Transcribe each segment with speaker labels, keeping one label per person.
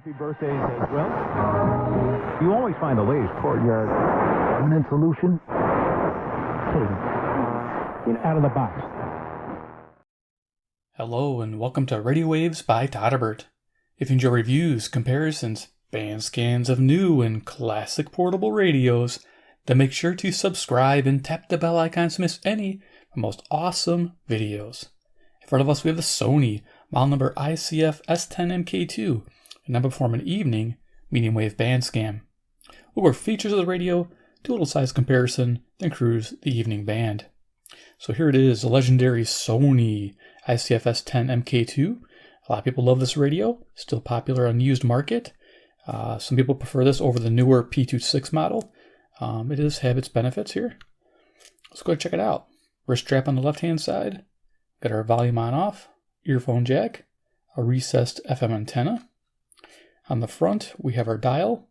Speaker 1: Happy birthdays as well. You always find the latest courtyard permanent solution. Out of the box.
Speaker 2: Hello and welcome to Radio Waves by Todderbert. If you enjoy reviews, comparisons, band scans of new and classic portable radios, then make sure to subscribe and tap the bell icon to miss any of the most awesome videos. In front of us we have the Sony model number ICF-S10MK2, and now perform an evening medium wave band scan. We'll go over features of the radio, do a little size comparison, then cruise the evening band. So here it is, the legendary Sony ICF-S10MK2. A lot of people love this radio, still popular on the used market. Some people prefer this over the newer P26 model. It does have its benefits here. Let's go check it out. Wrist strap on the left-hand side. Got our volume on off, earphone jack, a recessed FM antenna. On the front, we have our dial,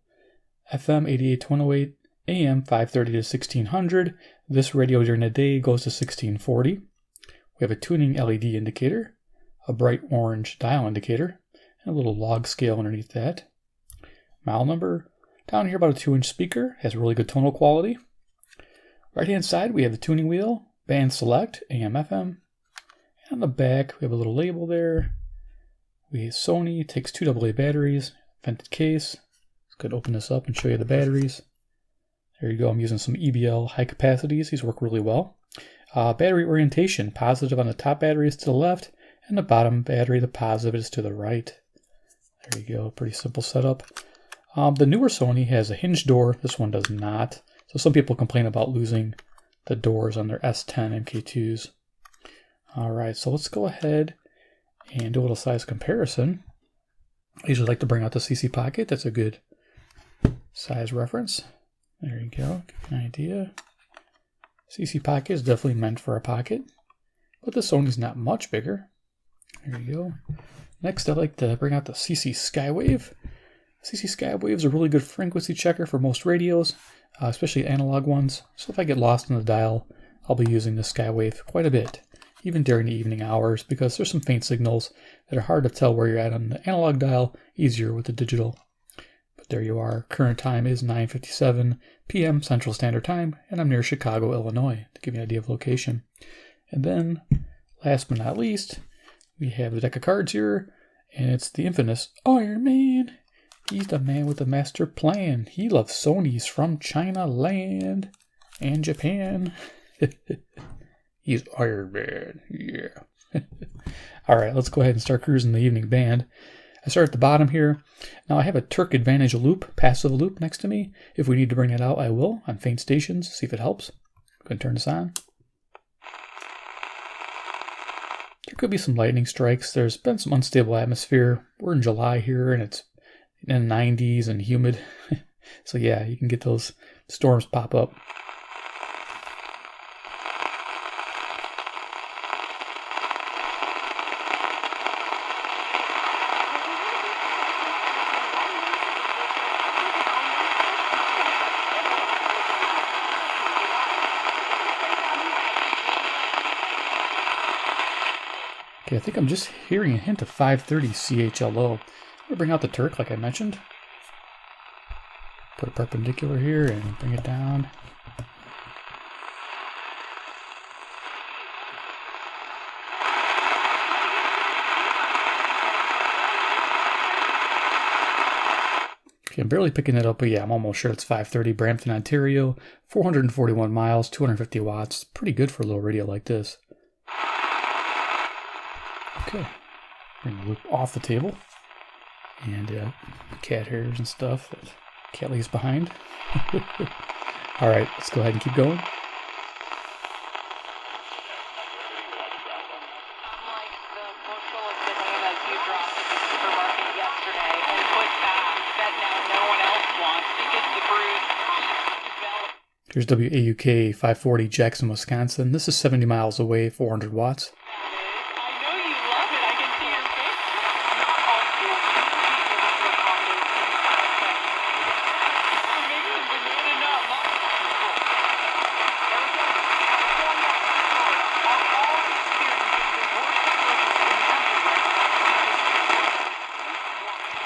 Speaker 2: FM 88.108, AM 530 to 1600. This radio during the day goes to 1640. We have a tuning LED indicator, a bright orange dial indicator, and a little log scale underneath that. Model number, down here about a 2-inch speaker, has really good tonal quality. Right hand side, we have the tuning wheel, band select, AM, FM. And on the back, we have a little label there. We have Sony, takes 2 AA batteries, vented case. Let's go open this up and show you the batteries. There you go, I'm using some EBL high capacities. These work really well. Battery orientation, positive on the top battery is to the left, and the bottom battery, the positive, is to the right. There you go, pretty simple setup. The newer Sony has a hinge door. This one does not. So some people complain about losing the doors on their S10 MK2s. Alright, so let's go ahead and do a little size comparison. I usually like to bring out the CC pocket. That's a good size reference. There you go, give you an idea. CC pocket is definitely meant for a pocket, but the Sony's not much bigger. There you go. Next, I like to bring out the CC Skywave. CC Skywave is a really good frequency checker for most radios, especially analog ones. So if I get lost in the dial, I'll be using the Skywave quite a bit, even during the evening hours, because there's some faint signals that are hard to tell where you're at on the analog dial, easier with the digital. But there you are. Current time is 9:57 p.m. Central Standard Time, and I'm near Chicago, Illinois, to give you an idea of location. And then, last but not least, we have the deck of cards here, and it's the infamous Iron Man. He's the man with the master plan. He loves Sonys from China land and Japan. He's Iron Man, yeah. Alright, let's go ahead and start cruising the evening band. I start at the bottom here. Now I have a Turk Advantage loop, passive loop next to me. If we need to bring that out, I will on faint stations, see if it helps. Go ahead and turn this on. There could be some lightning strikes. There's been some unstable atmosphere. We're in July here and it's in the 90s and humid. So yeah, you can get those storms pop up. Okay, I think I'm just hearing a hint of 530 CHLO. I'm going to bring out the Turk like I mentioned. Put it perpendicular here and bring it down. Okay, I'm barely picking it up, but yeah, I'm almost sure it's 530. Brampton, Ontario, 441 miles, 250 watts. Pretty good for a little radio like this. Okay, bring the loop off the table, and cat hairs and stuff that cat leaves behind. All right, let's go ahead and keep going. Here's WAUK 540 Jackson, Wisconsin. This is 70 miles away, 400 watts.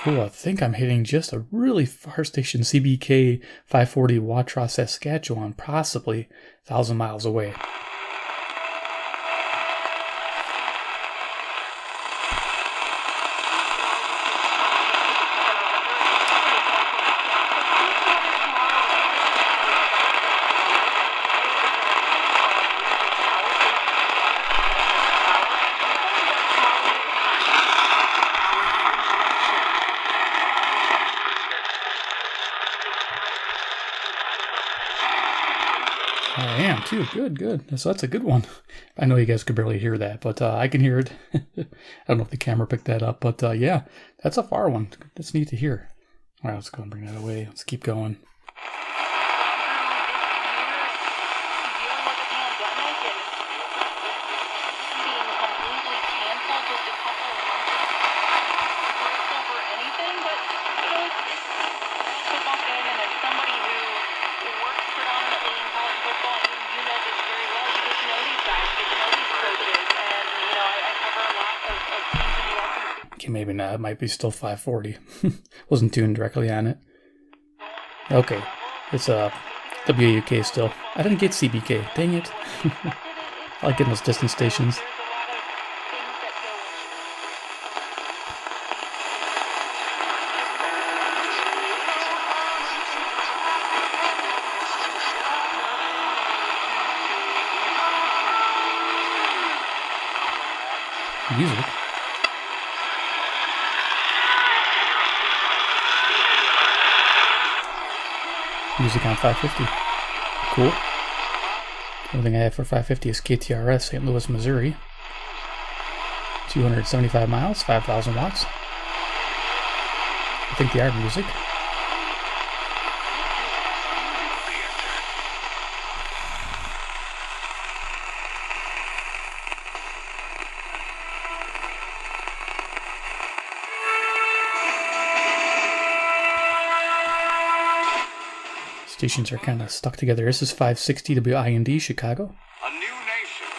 Speaker 2: Cool. I think I'm hitting just a really far station, CBK 540 Watrous, Saskatchewan, possibly 1,000 miles away. I am too. Good. So that's a good one. I know you guys could barely hear that, but I can hear it. I don't know if the camera picked that up, but yeah, that's a far one. That's neat to hear. All right, let's go and bring that away. Let's keep going. Okay, maybe not. It might be still 540. Wasn't tuned directly on it. Okay, it's WAUK still. I didn't get CBK. Dang it. I like getting those distant stations. Music. Music on 550. Cool. The only thing I have for 550 is KTRS, St. Louis, Missouri. 275 miles, 5,000 watts. I think they are music. Stations are kind of stuck together. This is 560 WIND, Chicago.
Speaker 3: A new nation,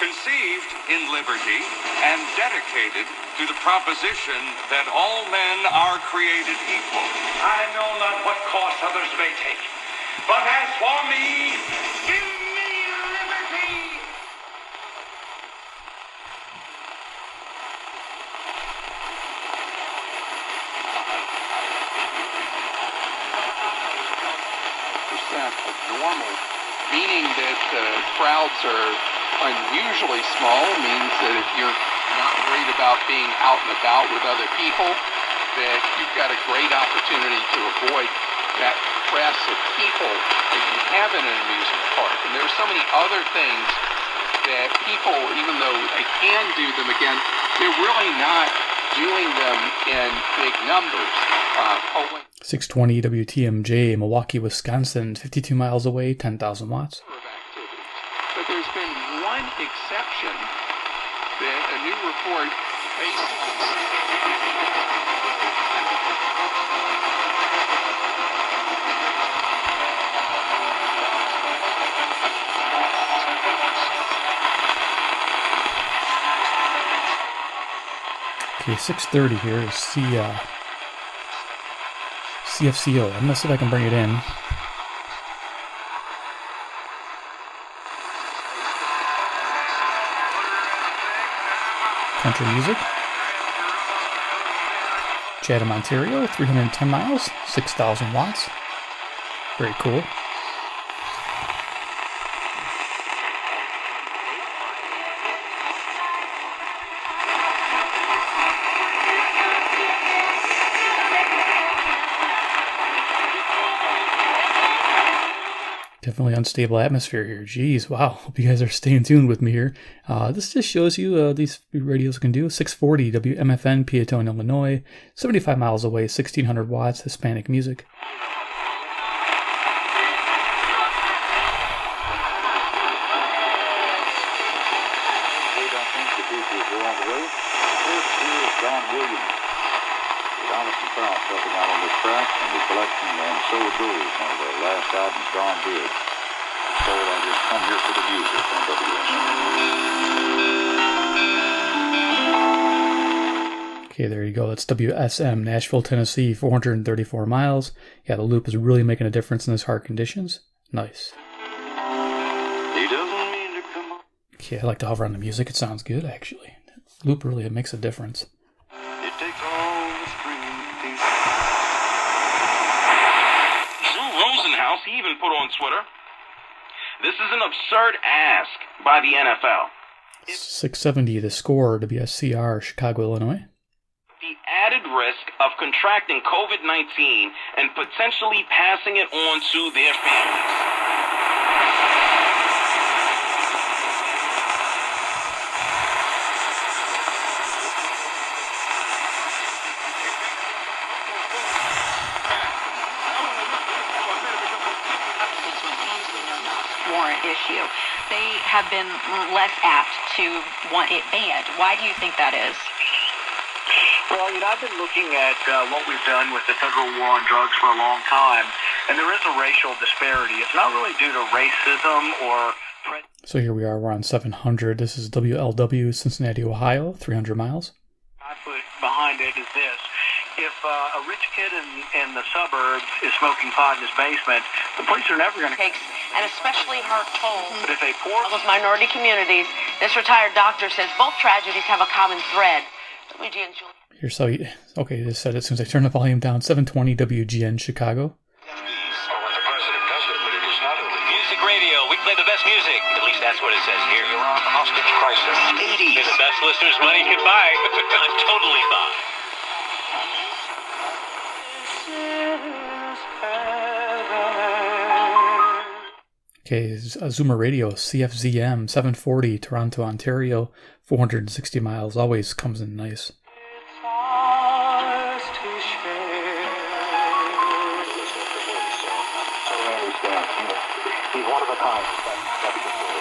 Speaker 3: conceived in liberty and dedicated to the proposition that all men are created equal. I know not what course others may take, but as for me, give me liberty!
Speaker 4: Of normal, meaning that crowds are unusually small, means that if you're not worried about being out and about with other people, that you've got a great opportunity to avoid that press of people that you have in an amusement park. And there are so many other things that people, even though they can do them again, they're really not doing them in big numbers.
Speaker 2: 620 WTMJ, Milwaukee, Wisconsin, 52 miles away, 10,000 watts.
Speaker 4: But there's been one exception that a new report
Speaker 2: Okay, 630 here is CFCO. I'm going to see if I can bring it in. Country music. Chatham, Ontario, 310 miles, 6,000 watts. Very cool. Definitely unstable atmosphere here. Jeez, wow. Hope you guys are staying tuned with me here. This just shows you these radios can do. 640 WMFN, Peatone, Illinois. 75 miles away, 1,600 watts, Hispanic music. Okay, there you go. That's WSM, Nashville, Tennessee, 434 miles. Yeah, the loop is really making a difference in those hard conditions. Nice.
Speaker 3: He doesn't mean to come on.
Speaker 2: Okay, I like to hover on the music. It sounds good, actually. Loop really makes a difference.
Speaker 3: It takes all the string pieces. Drew Rosenhaus, he even put on Twitter, "This is an absurd ask by the NFL.
Speaker 2: 670 the score, WSCR, Chicago, Illinois.
Speaker 3: The added risk of contracting COVID-19 and potentially passing it on to their families."
Speaker 5: Warrant issue. They have been less apt to want it banned. Why do you think that is?
Speaker 6: Well, I've been looking at what we've done with the federal war on drugs for a long time, and there is a racial disparity. It's not really due to racism or...
Speaker 2: So here we are, we're on 700. This is WLW, Cincinnati, Ohio, 300 miles.
Speaker 6: I put behind it is this. If a rich kid in the suburbs is smoking pot in his basement, the police are never going to...
Speaker 5: And especially hurt toll.
Speaker 6: But if a poor...
Speaker 5: Those minority communities, this retired doctor says both tragedies have a common thread. Luigi and Julie.
Speaker 2: Here's how you... Okay, this said it as soon as I turn the volume down. 720 WGN, Chicago.
Speaker 7: Music radio, we play the best music. At least that's what it says here. You're on hostage crisis. 80s. The best listeners money can buy. I'm totally fine.
Speaker 2: Okay, Zoomer Radio, CFZM, 740, Toronto, Ontario, 460 miles. Always comes in nice.
Speaker 6: He's one of a kind.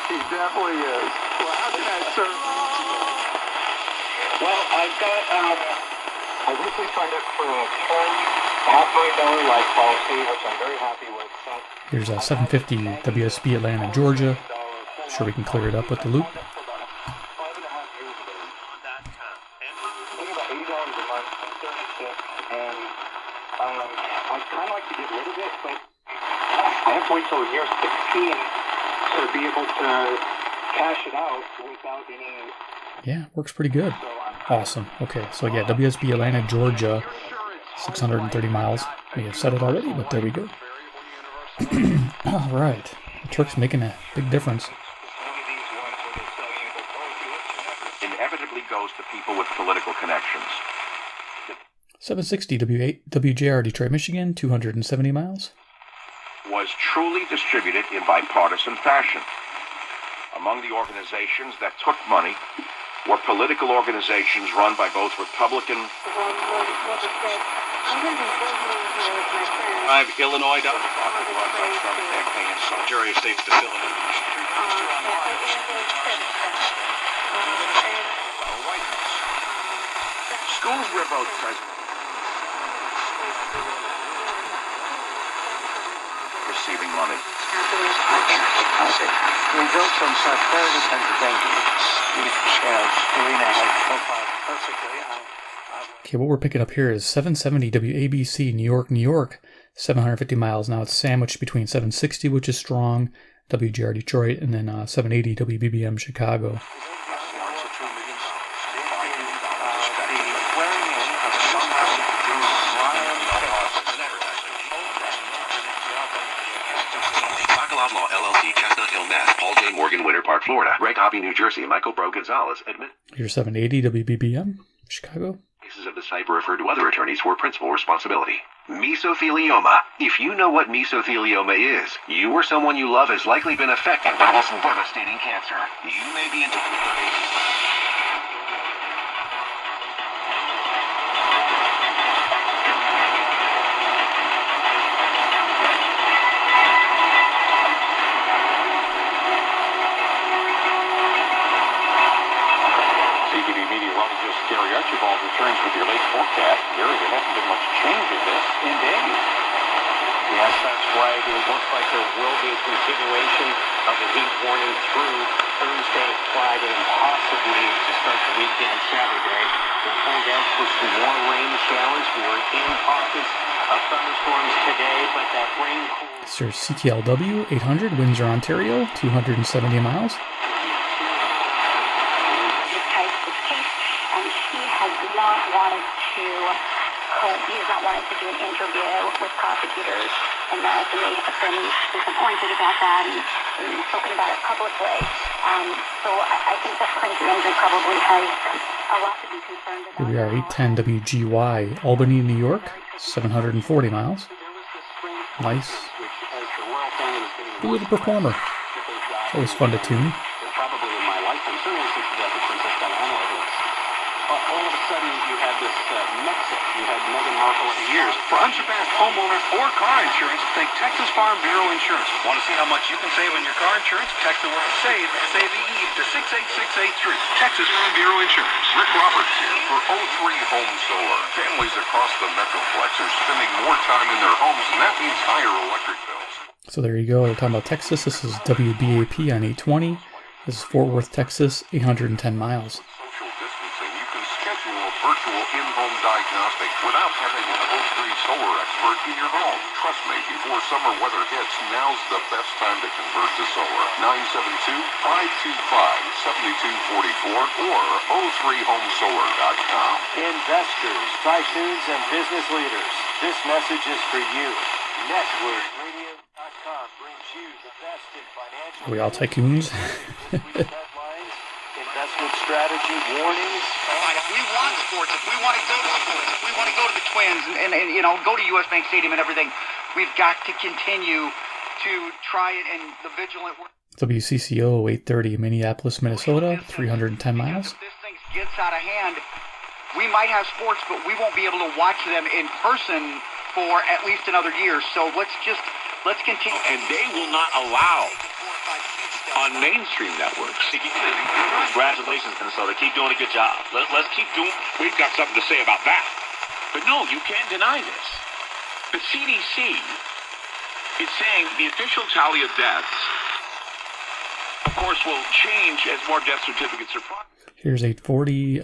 Speaker 6: He definitely is. Well, how can I serve? Well, I've got I recently signed up for a $500,000 life policy, which I'm very happy with.
Speaker 2: Here's 750 WSB, Atlanta, Georgia. I'm sure we can clear it up with the loop.
Speaker 6: I'd kind of like to get rid of it, but I have to wait till year 16 to be able to cash it out without any...
Speaker 2: Yeah, works pretty good. Awesome. Okay, so yeah, WSB, Atlanta, Georgia, 630 miles. We have said it already, but there we go. All right. The Turk's making a big difference.
Speaker 3: Inevitably goes to people with political connections.
Speaker 2: 760 WJR, Detroit, Michigan, 270 miles.
Speaker 3: Was truly distributed in bipartisan fashion. Among the organizations that took money were political organizations run by both Republican... Illinois run by Trump campaigns, Secretary of State's facility. Schools were both present. Receiving money.
Speaker 6: We built some prosperity Pennsylvania. Serena has profiled perfectly.
Speaker 2: Okay, what we're picking up here is 770 WABC, New York, New York, 750 miles. Now it's sandwiched between 760, which is strong, WGR Detroit, and then 780 WBBM Chicago.
Speaker 3: Outlaw LLC, Chestnut Hill, Mass. Paul J. Morgan, Winter Park, Florida. Greg Hobby, New Jersey. Michael Bro Gonzalez, admit.
Speaker 2: Here's 780 WBBM Chicago.
Speaker 3: Cases of this type are referred to other attorneys for principal responsibility. Mesothelioma. If you know what mesothelioma is, you or someone you love has likely been affected by this devastating cancer. You may be into...
Speaker 6: Returns with your late forecast. There hasn't been much change in this in days. We
Speaker 8: Yes, that's right. It looks like there will be a continuation of the heat warning through Thursday, Friday, and possibly to start the weekend Saturday. We'll find out for some more rain showers. We're in pockets of thunderstorms today, but that rain cools.
Speaker 2: This is CKLW 800, Windsor, Ontario, 270 miles.
Speaker 5: This type of case, and he has not wanted to. He has not wanted to do an interview with prosecutors, and they have been disappointed about that and spoken about it publicly. So I think that Quincy Andrew probably has a lot to be concerned about.
Speaker 2: Here we are, 810 WGY, Albany, New York, 740 miles. Nice. Who was the performer? Always fun to tune.
Speaker 8: Probably in my lifetime, certainly since the death of Princess Diana, it was. All of a sudden, you had this mix-up. You had Meghan Markle for years.
Speaker 3: For unsurpassed homeowner or car insurance, think Texas Farm Bureau Insurance. Want to see how much you can save on your car insurance? Text the word SAVE, SAVE to 68683. Texas Farm Bureau Insurance.
Speaker 9: Rick Roberts here for 03 Home Solar. Families across the Metroplex are spending more time in their homes, and that means higher electric bills.
Speaker 2: So there you go. We're talking about Texas. This is WBAP on 820. This is Fort Worth, Texas, 810 miles.
Speaker 9: Social distancing, you can schedule a virtual in-home diagnostic without having an 03 solar expert in your home. Trust me, before summer weather hits, now's the best time to convert to solar. 972-525-7244 or 03homesolar.com.
Speaker 8: Investors, tycoons, and business leaders, this message is for you. NetworkRadio.com brings you the best in financial.
Speaker 2: Are we all tycoons?
Speaker 8: Headlines, investment strategy, warnings.
Speaker 6: If we want sports, if we want to go to sports, if we want to go to the Twins and you know, go to U.S. Bank Stadium and everything, we've got to continue to try it, and the vigilant work.
Speaker 2: WCCO 830, Minneapolis, Minnesota, 310 miles.
Speaker 6: If this thing gets out of hand, we might have sports, but we won't be able to watch them in person for at least another year. So let's continue.
Speaker 10: And they will not allow on mainstream networks. Congratulations, Minnesota. Keep doing a good job. Let's keep doing.
Speaker 3: We've got something to say about that.
Speaker 10: But no, you can't deny this. The CDC is saying the official tally of deaths, of course, will change as more death certificates are processed.
Speaker 2: Here's 840.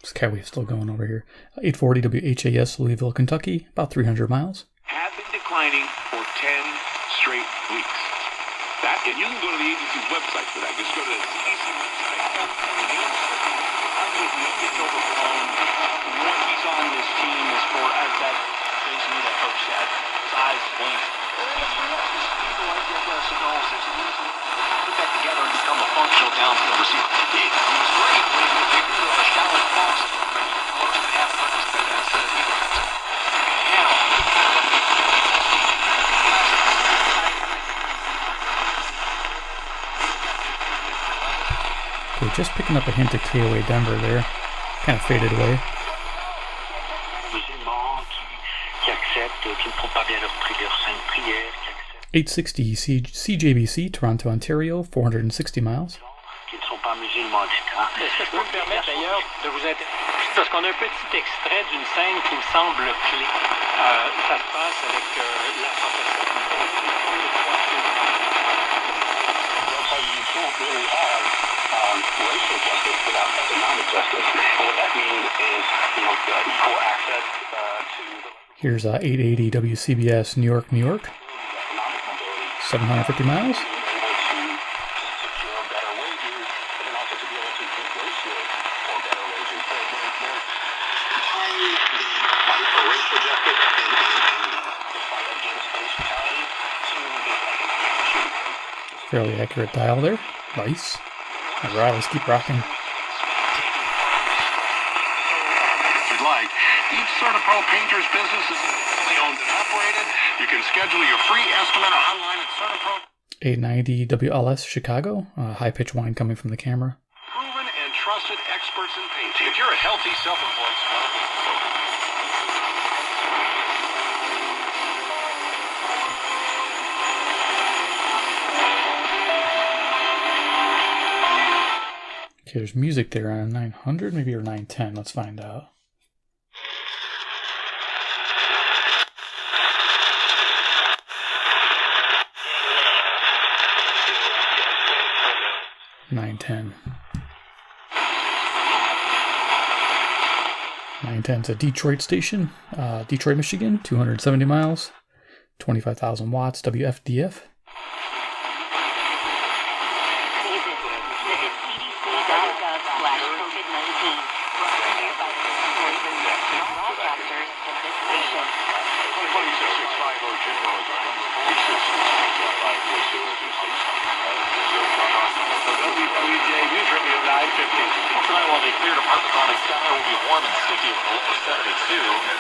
Speaker 2: Skyway's still going over here. 840 WHAS, Louisville, Kentucky, about 300 miles.
Speaker 10: Have been declining for 10 straight weeks. That, and you can go to the agency's website for that. Just go to the CDC website.
Speaker 8: It's overblown. What he's on this team is for, as that basically that coach said, size, length. Put that together and become a functional downfield receiver. It's great when you do a shallow cross and you close to half purpose instead of
Speaker 2: Okay, just picking up a hint of KOA Denver there. Kind of faded away. 860 CJBC, Toronto, Ontario, 460 miles.
Speaker 8: Qui ne sont pas musulmans, etc. Est-ce que je peux me permettre d'ailleurs de vous interrompre? Parce qu'on a un petit extrait d'une scène qui me semble clé. Ça se passe avec la professeure. You can't really have racial justice without economic justice. And what that means is, equal access to the...
Speaker 2: Here's 880 WCBS, New York, New York. 750 miles. Fairly accurate dial there. Nice. All right, let's keep rocking.
Speaker 9: If you'd like, each Todderbert painter's business is owned and operated. You can schedule your free estimate online at Todderbert.
Speaker 2: 890 WLS, Chicago. High-pitched whine coming from the camera.
Speaker 9: Proven and trusted experts in painting. If you're a healthy, self-employed small business owner,
Speaker 2: okay, there's music there on 900, maybe, or 910. Let's find out. 910's a Detroit station, Detroit, Michigan, 270 miles, 25,000 watts, WFDF.
Speaker 7: Tonight, while they cleared a partly cloudy sky, will be warm and sticky with a low of 72.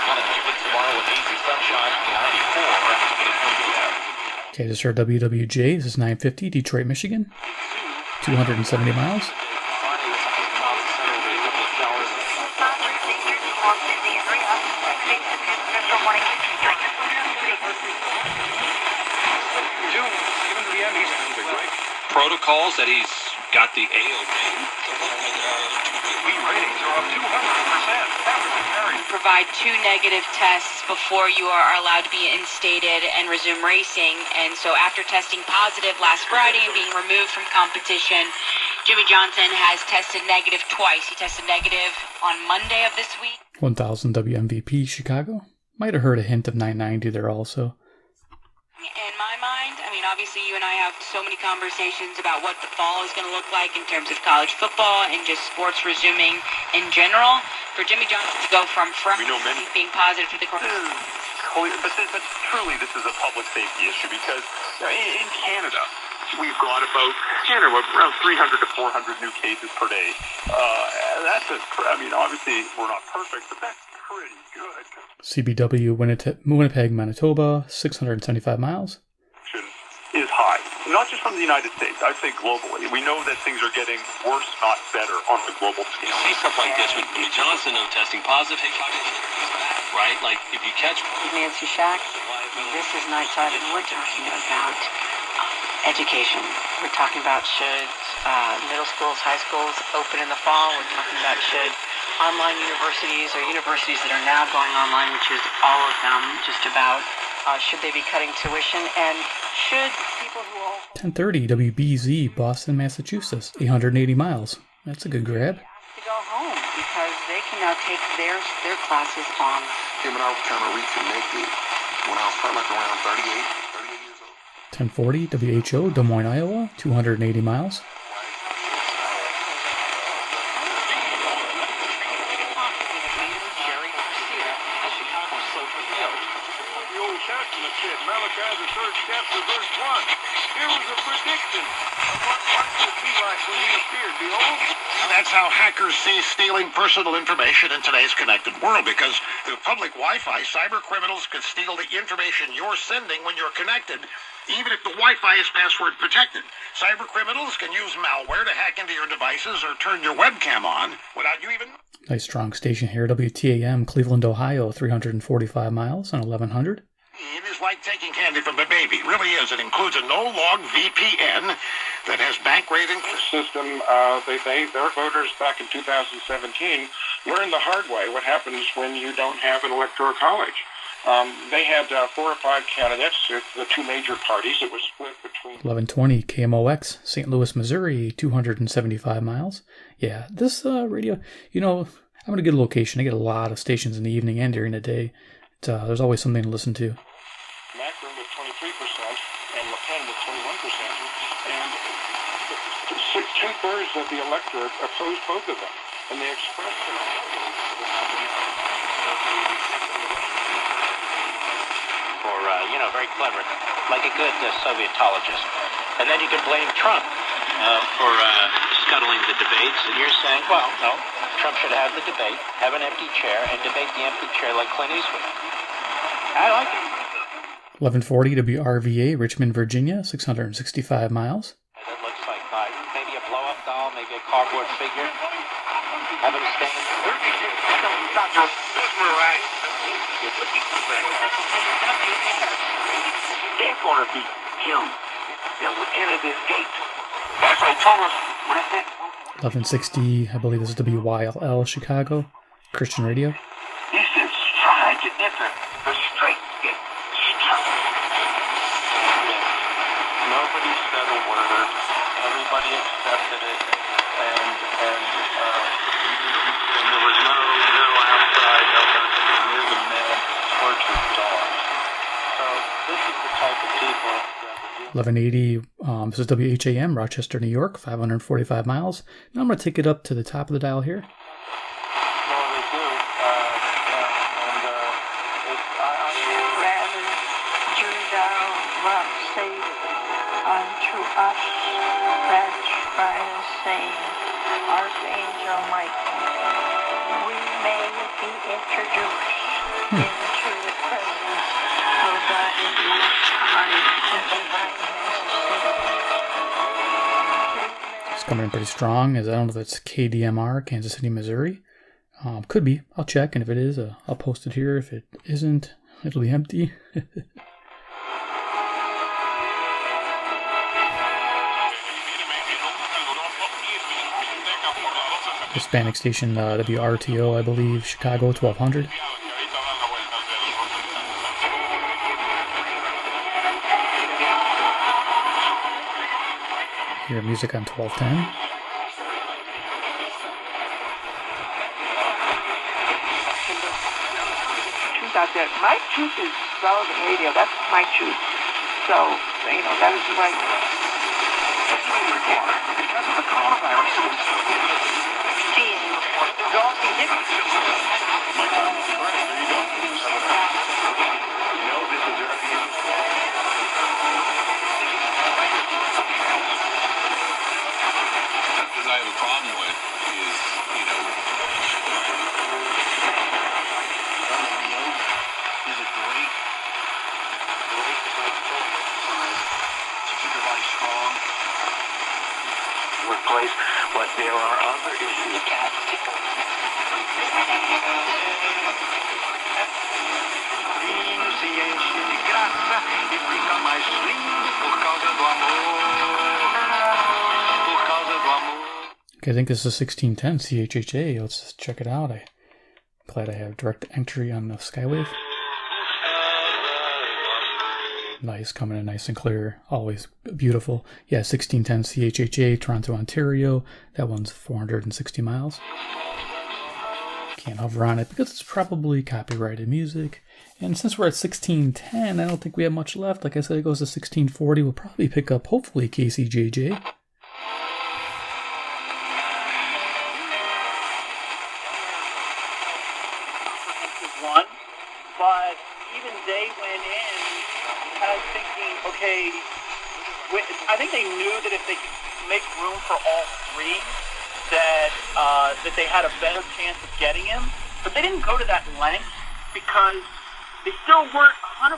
Speaker 7: Kind of humid tomorrow with hazy sunshine at 94.
Speaker 2: Okay, this is our WWJ. This is 950, Detroit, Michigan, 270 miles.
Speaker 7: Protocols that he's got the AOP.
Speaker 3: Ratings are up 200%.
Speaker 5: Provide 2 negative tests before you are allowed to be instated and resume racing. And so after testing positive last Friday and being removed from competition, Jimmy Johnson has tested negative twice. He tested negative on Monday of this week.
Speaker 2: 1000 WMVP, Chicago. Might have heard a hint of 990 there also.
Speaker 5: In my mind, I mean, obviously you and I have so many conversations about what the fall is going to look like in terms of college football and just sports resuming in general. For Jimmy Johnson to go from being positive to the
Speaker 10: Clear, but truly this is a public safety issue because in Canada we've got about around 300 to 400 new cases per day. Obviously we're not perfect, but that's pretty good.
Speaker 2: CBW, Winnipeg, Manitoba, 675 miles.
Speaker 10: Is high, not just from the United States, I think globally. We know that things are getting worse, not better, on the global scale.
Speaker 7: You see stuff like this with Jimmy Johnson testing positive, right? Like if you catch
Speaker 5: Nancy Shack, this is Nightside, and we're talking about education. We're talking about should middle schools, high schools open in the fall. We're talking about should online universities or universities that are now going online, which is all of them, just about, should they be cutting tuition, and should people who all
Speaker 2: 1030 WBZ, Boston, Massachusetts, 880 miles. That's a good grab.
Speaker 5: to go home because they can now take their classes on.
Speaker 9: Him and I were kind of reconnected when I was probably like around 38 years old.
Speaker 2: 1040 WHO, Des Moines, Iowa, 280 miles.
Speaker 3: Malachi, the 3rd chapter, verse 1. Here was a prediction of what would be like when he appeared. Behold,
Speaker 11: that's how hackers see stealing personal information in today's connected world, because through public Wi-Fi, cyber criminals can steal the information you're sending when you're connected, even if the Wi-Fi is password protected. Cyber criminals can use malware to hack into your devices or turn your webcam on without you even...
Speaker 2: Nice strong station here, WTAM, Cleveland, Ohio, 345 miles on 1100.
Speaker 11: It is like taking candy from a baby. It really is. It includes a no-log VPN that has bank rating
Speaker 12: system. Their voters back in 2017 learned the hard way what happens when you don't have an electoral college. They had 4 or 5 candidates, the 2 major parties. It was split between
Speaker 2: 1120 KMOX, St. Louis, Missouri, 275 miles. Yeah, this radio, I'm going to get a location. I get a lot of stations in the evening and during the day. There's always something to listen to.
Speaker 12: Macron with 23% and Le Pen with 21%, and 2/3 of the electorate opposed both of them, and they expressed their
Speaker 8: very clever, like a good Sovietologist. And then you can blame Trump for scuttling the debates, and you're saying, well, no, Trump should have the debate, have an empty chair, and debate the empty chair like Clint Eastwood. I like it.
Speaker 2: 1140 WRVA, Richmond, Virginia, 665 miles.
Speaker 8: That looks like Biden. Maybe a blow-up doll, maybe a cardboard figure. Have him stand.
Speaker 6: They're going to be him that will enter this gate. That's what he told us when I said.
Speaker 2: 1160, I believe this is WYLL, Chicago, Christian Radio.
Speaker 6: He says, try to enter the straight gate.
Speaker 8: Nobody said a word. Everybody accepted it, and there was no outcry, no
Speaker 2: 1180, this is WHAM, Rochester, New York, 545 miles. Now I'm going to take it up to the top of the dial here.
Speaker 6: Well, they do.
Speaker 5: Rather do thou vouchsafe unto us that trials, saying, Archangel Michael, we may be introduced into the presence of thy most high and divine majesty.
Speaker 2: It's coming in pretty strong. I don't know if it's KDMR, Kansas City, Missouri. Could be. I'll check, and if it is, I'll post it here. If it isn't, it'll be empty. Hispanic station WRTO, I believe, Chicago, 1200. Hear music on 1210.
Speaker 6: Out there. My truth is relevant radio. That's my truth. So, you know, that is right. That's what we're for. Because of the coronavirus. Seeing donkey hippies. My God. There you go. You know, this is
Speaker 10: What I have a problem with is, you know,
Speaker 6: is a great to keep your body strong. Workplace, but there are other issues. Se enche de graça e fica mais lindo por causa do amor. Por causa do amor.
Speaker 2: Okay, I think this is 1610 CHHA. Let's just check it out. I'm glad I have direct entry on the Skywave. Nice, coming in nice and clear. Always beautiful. Yeah, 1610 CHHA, Toronto, Ontario. That one's 460 miles. Can't hover on it because it's probably copyrighted music. And since we're at 1610, I don't think we have much left. Like I said, it goes to 1640. We'll probably pick up, hopefully, KCJJ.
Speaker 6: One, but even they went in kind of thinking, okay, I think they knew that if they could make room for all three, that they had a better chance of getting him. But they didn't go to that length because they still weren't 100%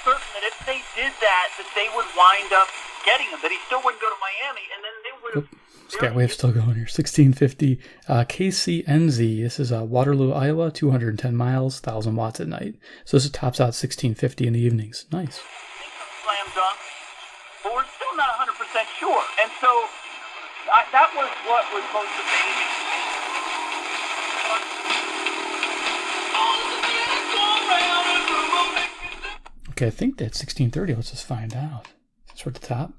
Speaker 6: certain that if they did that they would wind up getting him, that he still wouldn't go to Miami, and then they would have...
Speaker 2: Skywave's still going here. 1650 KCNZ. This is Waterloo, Iowa, 210 miles, 1,000 watts at night. So this tops out 1650 in the evenings. Nice.
Speaker 6: Slam dunk, but we're still not 100% sure. And so that was what was most amazing.
Speaker 2: Okay, I think that's 1630. Let's just find out. Since we're at the top.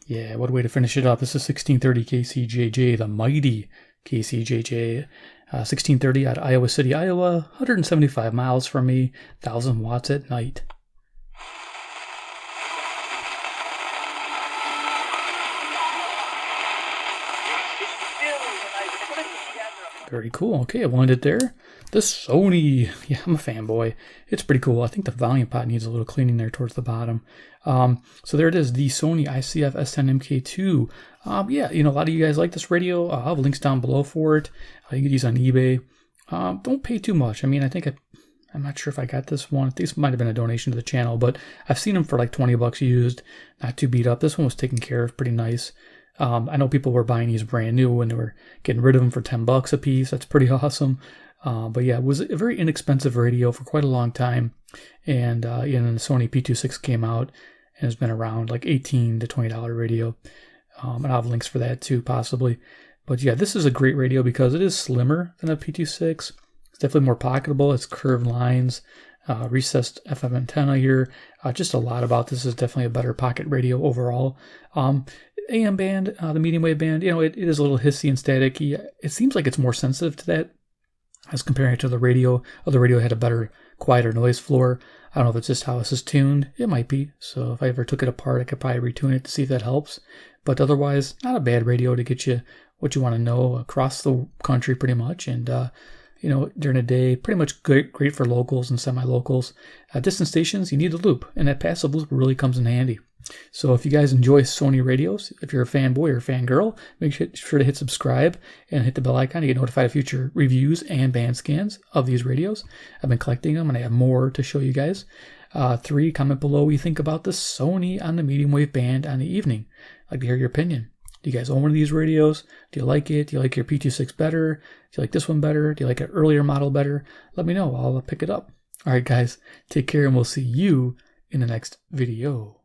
Speaker 2: Yeah, what a way to finish it up. This is 1630 KCJJ, the mighty KCJJ. 1630 out of Iowa City, Iowa. 175 miles from me. 1,000 watts at night. Very cool. Okay, I wanted it there. The Sony. Yeah, I'm a fanboy. It's pretty cool. I think the volume pot needs a little cleaning there towards the bottom. So there it is, the Sony ICF-S10MK2. Yeah, you know, a lot of you guys like this radio. I'll have links down below for it. You can use on eBay. Don't pay too much. I mean, I think I'm not sure if I got this one. This might have been a donation to the channel, but I've seen them for like 20 bucks used. Not too beat up. This one was taken care of pretty nice. I know people were buying these brand new and they were getting rid of them for 10 bucks a piece. That's pretty awesome. But yeah, it was a very inexpensive radio for quite a long time. And the Sony P26 came out and has been around, like $18 to $20 radio. And I'll have links for that too, possibly. But yeah, this is a great radio because it is slimmer than a P26. It's definitely more pocketable. It's curved lines, recessed FM antenna here. Just a lot about this. Is definitely a better pocket radio overall. AM band, the medium wave band, you know, it is a little hissy and staticky. It seems like it's more sensitive to that as comparing to the radio. The radio had a better quieter noise floor. I don't know if it's just how this is tuned. It might be. So if I ever took it apart, I could probably retune it to see if that helps. But otherwise, not a bad radio to get you what you want to know across the country pretty much. And, you know, during the day, pretty much great for locals and semi-locals. Distant stations, you need a loop. And that passive loop really comes in handy. So if you guys enjoy Sony radios, if you're a fanboy or fangirl, make sure to hit subscribe and hit the bell icon to get notified of future reviews and band scans of these radios. I've been collecting them and I have more to show you guys. 3, comment below what you think about the Sony on the medium wave band on the evening. I'd like to hear your opinion. Do you guys own one of these radios? Do you like it? Do you like your P26 better? Do you like this one better? Do you like an earlier model better? Let me know. I'll pick it up. All right, guys, take care and we'll see you in the next video.